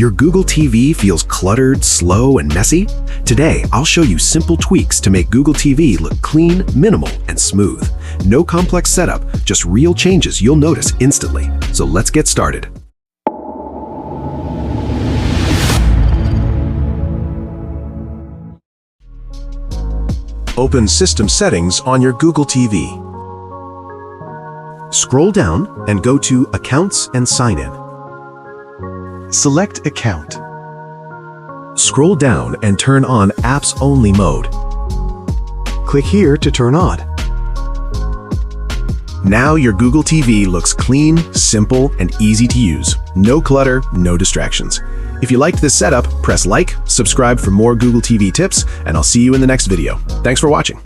Your Google TV feels cluttered, slow, and messy? Today, I'll show you simple tweaks to make Google TV look clean, minimal, and smooth. No complex setup, just real changes you'll notice instantly. So let's get started. Open System Settings on your Google TV. Scroll down and go to Accounts and Sign In. Select Account. Scroll down and turn on Apps Only mode. Click here to turn on. Now your Google TV looks clean, simple, and easy to use. No clutter, no distractions. If you liked this setup, press like, subscribe for more Google TV tips, and I'll see you in the next video. Thanks for watching.